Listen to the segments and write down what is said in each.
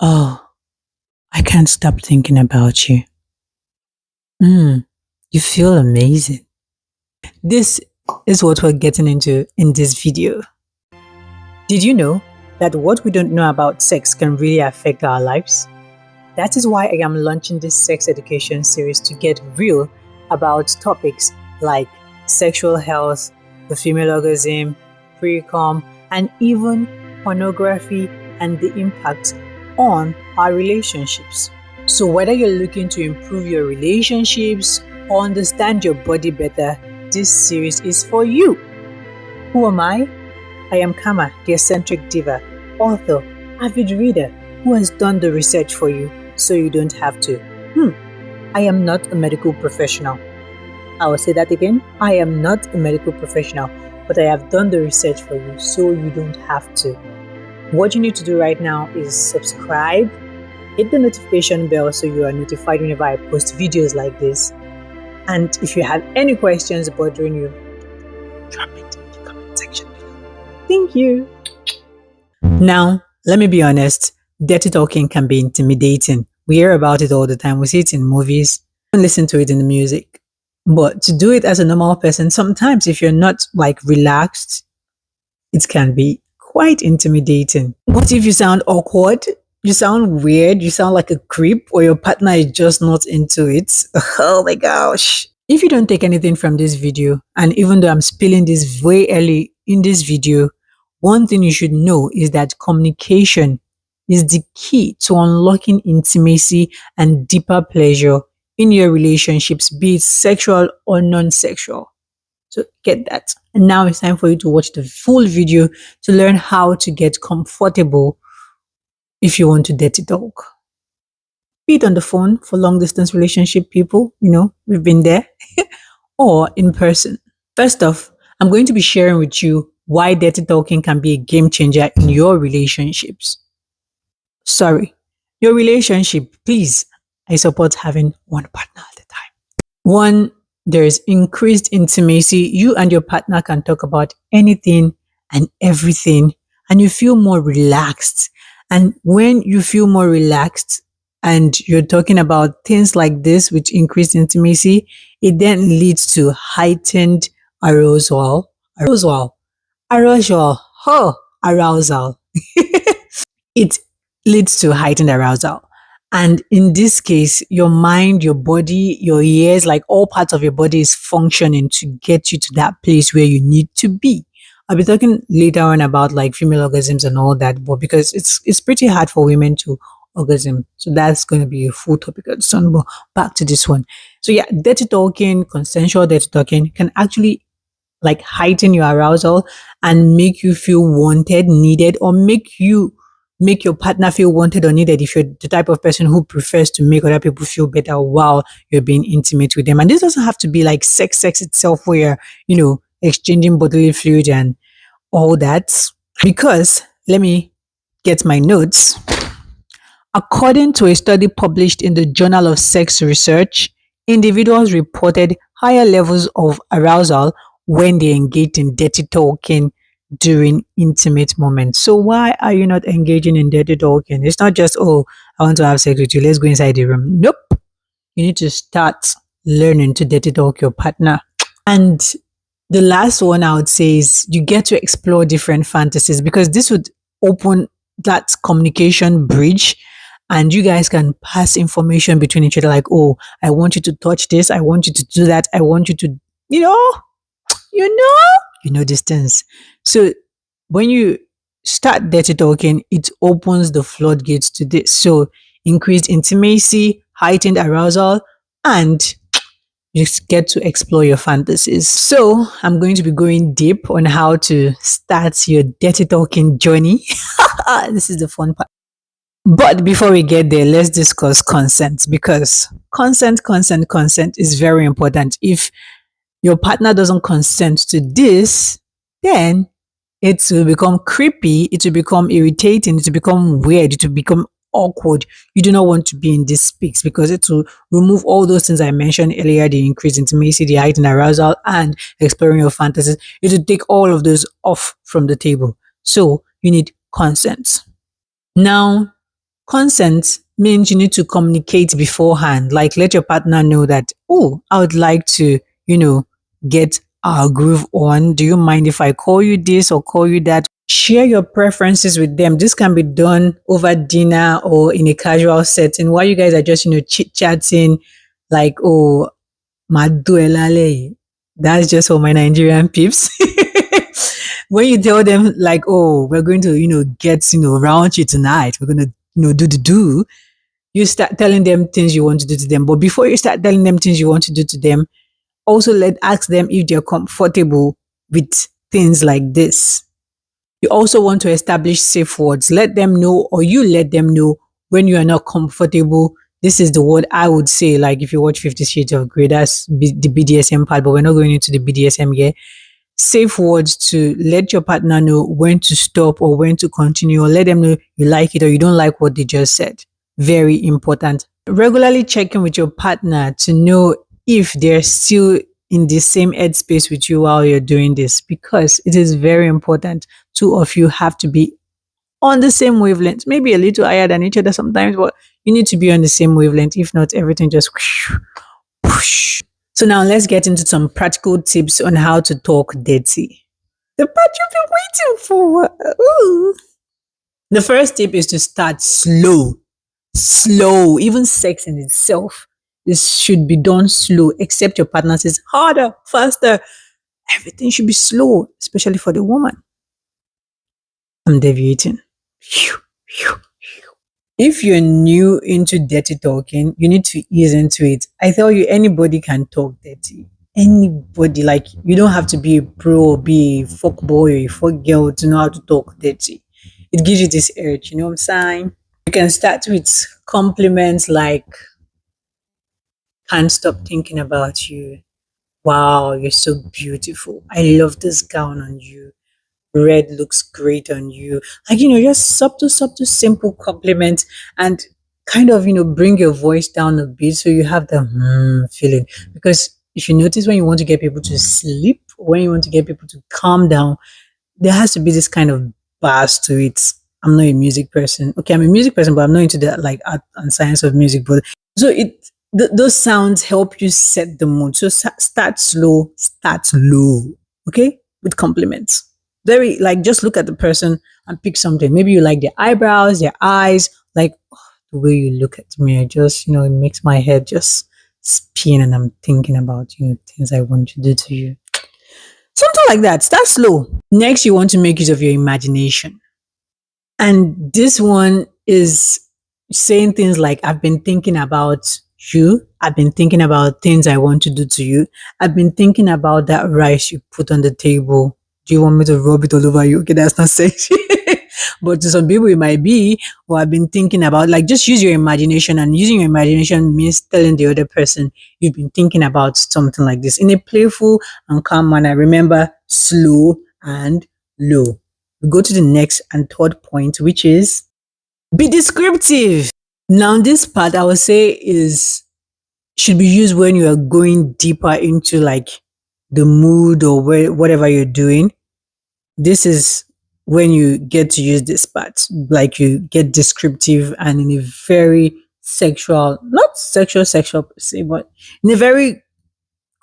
Oh, I can't stop thinking about you. Mm, you feel amazing. This is what we're getting into in this video. Did you know that what we don't know about sex can really affect our lives? That is why I am launching this sex education series to get real about topics like sexual health, the female orgasm, pre-com, and even pornography and the impact on our relationships. So whether you're looking to improve your relationships or understand your body better, this series is for you. Who am I? I am Kama, the eccentric diva, author, avid reader who has done the research for you so you don't have to. I am not a medical professional. I will say that again. I am not a medical professional, but I have done the research for you so you don't have to. What you need to do right now is subscribe, hit the notification bell so you are notified whenever I post videos like this. And if you have any questions bothering you, drop it in the comment section below. Thank you. Now, let me be honest, dirty talking can be intimidating. We hear about it all the time. We see it in movies, and listen to it in the music. But to do it as a normal person, sometimes if you're not like relaxed, it can be quite intimidating. What if you sound awkward? You sound weird, you sound like a creep, or your partner is just not into it. Oh my gosh. If you don't take anything from this video, and even though I'm spilling this way early in this video, one thing you should know is that communication is the key to unlocking intimacy and deeper pleasure in your relationships, be it sexual or non-sexual. So get that. And now it's time for you to watch the full video to learn how to get comfortable if you want to dirty talk. Be it on the phone for long distance relationship people, we've been there, or in person. First off, I'm going to be sharing with you why dirty talking can be a game changer in your relationships. Sorry, your relationship, please. I support having one partner at a time. One, there is increased intimacy. You and your partner can talk about anything and everything, and you feel more relaxed. And when you feel more relaxed and you're talking about things like this with increased intimacy, it then leads to heightened arousal. Arousal. It leads to heightened arousal. And in this case, your mind, your body, your ears, like all parts of your body is functioning to get you to that place where you need to be. I'll be talking later on about like female orgasms and all that, but because it's pretty hard for women to orgasm. So that's going to be a full topic of this one, but back to this one. So yeah, dirty talking, consensual dirty talking can actually like heighten your arousal and make you feel wanted, needed, or make your partner feel wanted or needed if you're the type of person who prefers to make other people feel better while you're being intimate with them. And this doesn't have to be like sex itself where exchanging bodily fluid and all that. Because let me get my notes. According to a study published in the Journal of Sex Research, individuals reported higher levels of arousal when they engaged in dirty talking during intimate moments. So why are you not engaging in dirty talking? It's not just, oh, I want to have sex with you, let's go inside the room. Nope. You need to start learning to dirty talk your partner. And the last one I would say is you get to explore different fantasies, because this would open that communication bridge and you guys can pass information between each other, like, oh, I want you to touch this, I want you to do that, I want you to, these things. So when you start dirty talking, it opens the floodgates to this. So increased intimacy, heightened arousal, and you get to explore your fantasies. So I'm going to be going deep on how to start your dirty talking journey. This is the fun part. But before we get there, let's discuss consent, because consent is very important. If your partner doesn't consent to this, then it will become creepy, it will become irritating, it will become weird, it will become awkward. You do not want to be in this space, because it will remove all those things I mentioned earlier, the increased intimacy, the heightened arousal, and exploring your fantasies. It will take all of those off from the table. So you need consent. Now, Consent means you need to communicate beforehand, like let your partner know that, oh, I would like to, you know, get our groove on. Do you mind if I call you this or call you that? Share your preferences with them. This can be done over dinner or in a casual setting while you guys are just, chit chatting, like, oh, Maduelale. That's just for my Nigerian peeps. When you tell them like, oh, we're going to, get, round you tonight. We're going to, do, you start telling them things you want to do to them. But before you start telling them things you want to do to them, also ask them if they're comfortable with things like this. You also want to establish safe words. Let them know, or you let them know when you are not comfortable. This is the word I would say. Like if you watch 50 Shades of Grey, that's the BDSM part, but we're not going into the BDSM yet. Safe words to let your partner know when to stop or when to continue, or let them know you like it or you don't like what they just said. Very important. Regularly checking with your partner to know if they're still in the same headspace with you while you're doing this, because it is very important. Two of you have to be on the same wavelength, maybe a little higher than each other sometimes, but you need to be on the same wavelength. If not, everything just whoosh, whoosh. So now let's get into some practical tips on how to talk dirty. The part you've been waiting for. Ooh. The first tip is to start slow. Slow. Even sex in itself, this should be done slow, except your partner says harder, faster. Everything should be slow, especially for the woman. I'm deviating. If you're new into dirty talking, you need to ease into it. I tell you, anybody can talk dirty. Anybody, like, you don't have to be a pro or be a fuck boy or a fuck girl to know how to talk dirty. It gives you this urge, you know what I'm saying? You can start with compliments like, can't stop thinking about you. Wow, you're so beautiful. I love this gown on you. Red looks great on you. Like, just subtle, subtle, simple compliments, and kind of, bring your voice down a bit so you have the feeling. Because if you notice, when you want to get people to sleep, when you want to get people to calm down, there has to be this kind of bass to it. I'm not a music person. Okay, I'm a music person, but I'm not into the like art and science of music. But so those sounds help you set the mood. So start slow, start low. Okay, with compliments. Very like, just look at the person and pick something. Maybe you like their eyebrows, their eyes, like, oh, the way you look at me. I just, it makes my head just spin, and I'm thinking about things I want to do to you. Something like that. Start slow. Next, you want to make use of your imagination. And this one is saying things like, I've been thinking about you. I've been thinking about things I want to do to you. I've been thinking about that rice you put on the table. Do you want me to rub it all over you? Okay, that's not sexy. But to some people, it might be, or I've been thinking about, like, just use your imagination. And using your imagination means telling the other person you've been thinking about something like this in a playful and calm manner. Remember, slow and low. We go to the next and third point, which is be descriptive. Now, this part I would say is should be used when you are going deeper into like the mood or whatever you're doing. This is when you get to use this part, like you get descriptive and in a very sexual, not sexual per se, but in a very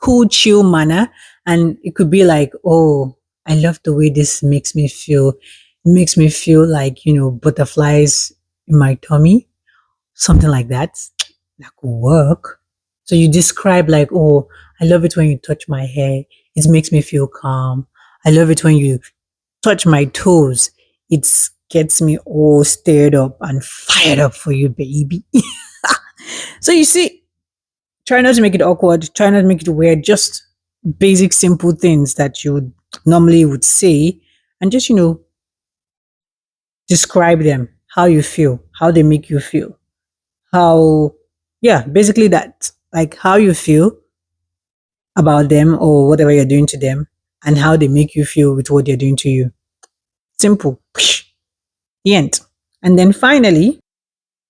cool, chill manner. And it could be like, oh, I love the way this makes me feel. It makes me feel like, butterflies in my tummy, something like that. That could work. So you describe like, oh, I love it when you touch my hair. It makes me feel calm. I love it when you touch my toes. It gets me all stirred up and fired up for you, baby. So you see, try not to make it awkward. Try not to make it weird. Just basic, simple things that you would normally would say, and just describe them, how you feel, how they make you feel, how, yeah, basically that, like how you feel about them or whatever you're doing to them, and how they make you feel with what they're doing to you. Simple. The end. And then finally,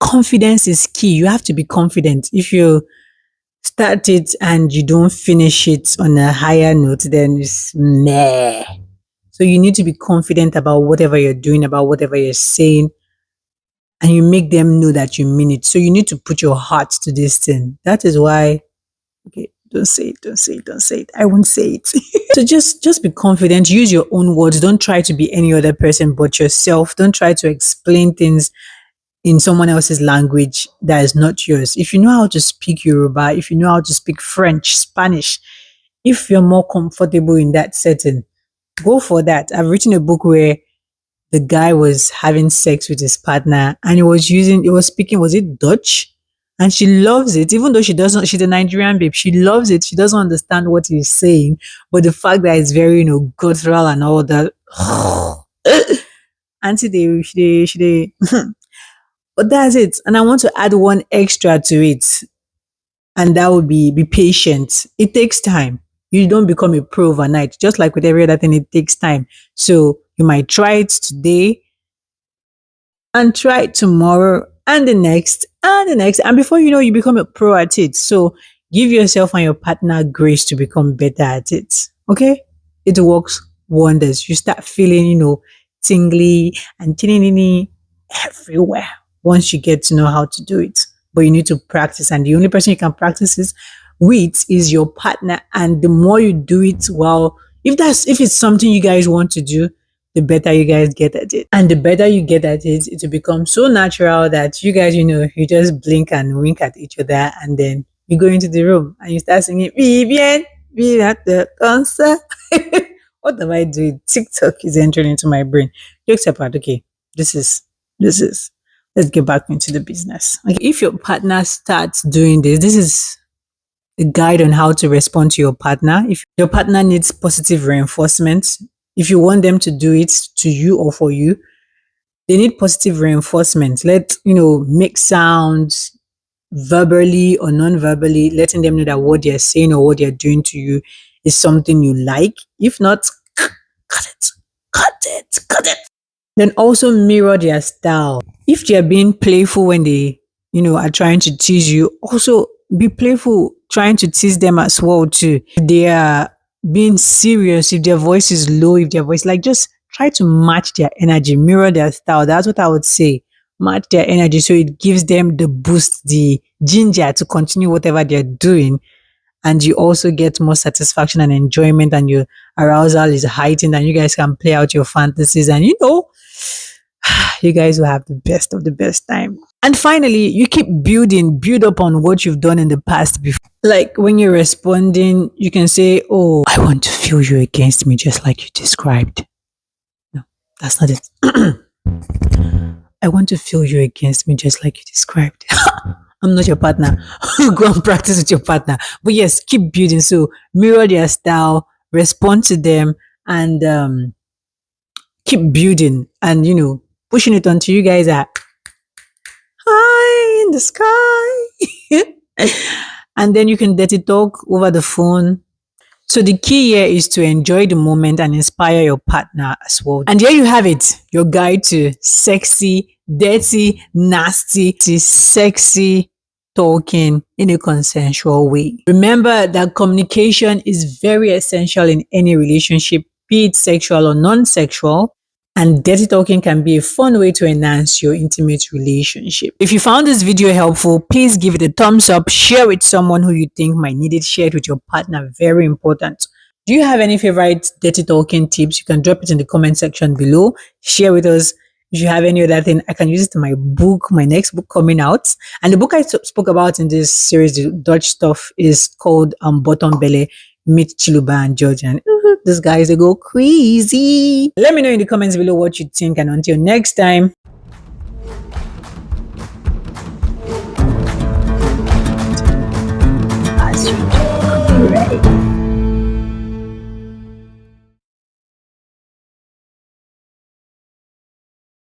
confidence is key. You have to be confident. If you start it and you don't finish it on a higher note, then it's meh. So you need to be confident about whatever you're doing, about whatever you're saying. and you make them know that you mean it. So you need to put your heart to this thing. That is why, okay, don't say it, don't say it, don't say it. I won't say it. So just be confident, use your own words. Don't try to be any other person but yourself. Don't try to explain things in someone else's language that is not yours. If you know how to speak Yoruba, if you know how to speak French, Spanish, if you're more comfortable in that setting, go for that. I've written a book where the guy was having sex with his partner and he was speaking, was it Dutch? And she loves it, even though she's a Nigerian babe. She loves it. She doesn't understand what he's saying, but the fact that it's very, guttural and all that. Auntie, they, but that's it. And I want to add one extra to it, and that would be patient. It takes time. You don't become a pro overnight. Just like with every other thing, it takes time. So you might try it today and try it tomorrow and the next and the next. And before you know, you become a pro at it. So give yourself and your partner grace to become better at it. Okay? It works wonders. You start feeling, tingly and tinny everywhere once you get to know how to do it. But you need to practice. And the only person you can practice with is your partner. And the more you do it, well, if it's something you guys want to do, the better you guys get at it. And the better you get at it, it will become so natural that you guys, you just blink and wink at each other, and then you go into the room and you start singing, Vivian, be at the concert. What am I doing? TikTok is entering into my brain. Jokes apart, okay, this is, let's get back into the business. Like, if your partner starts doing this is a guide on how to respond to your partner. If your partner needs positive reinforcement, if you want them to do it to you or for you, they need positive reinforcement. Make sounds verbally or non-verbally, letting them know that what they're saying or what they're doing to you is something you like. If not, cut it. Then also mirror their style. If they're being playful when they, are trying to tease you, also be playful, trying to tease them as well too. If they are being serious, if their voice is low, just try to match their energy, mirror their style. That's what I would say. Match their energy so it gives them the boost, the ginger to continue whatever they're doing. And you also get more satisfaction and enjoyment, and your arousal is heightened, and you guys can play out your fantasies, and you guys will have the best of the best time. And finally, you keep build up on what you've done in the past before. Like when you're responding, you can say, oh, I want to feel you against me just like you described. No, that's not it. I want to feel you against me just like you described. I'm not your partner. Go and practice with your partner. But yes, keep building. So mirror their style, respond to them, and keep building and, pushing it until you guys are high in the sky. And then you can dirty talk over the phone. So the key here is to enjoy the moment and inspire your partner as well. And there you have it, your guide to sexy, dirty, nasty, sexy talking in a consensual way. Remember that communication is very essential in any relationship, be it sexual or non-sexual. And dirty talking can be a fun way to enhance your intimate relationship. If you found this video helpful, please give it a thumbs up, share with someone who you think might need it, share it with your partner, very important. Do you have any favorite dirty talking tips? You can drop it in the comment section below. Share with us. If you have any other thing, I can use it in my book, my next book coming out. And the book I spoke about in this series, the Dutch stuff, is called Bottom Belly, Meet Chiluba and George. And these guys, they go crazy. Let me know in the comments below what you think. And until next time. As you talk, be ready.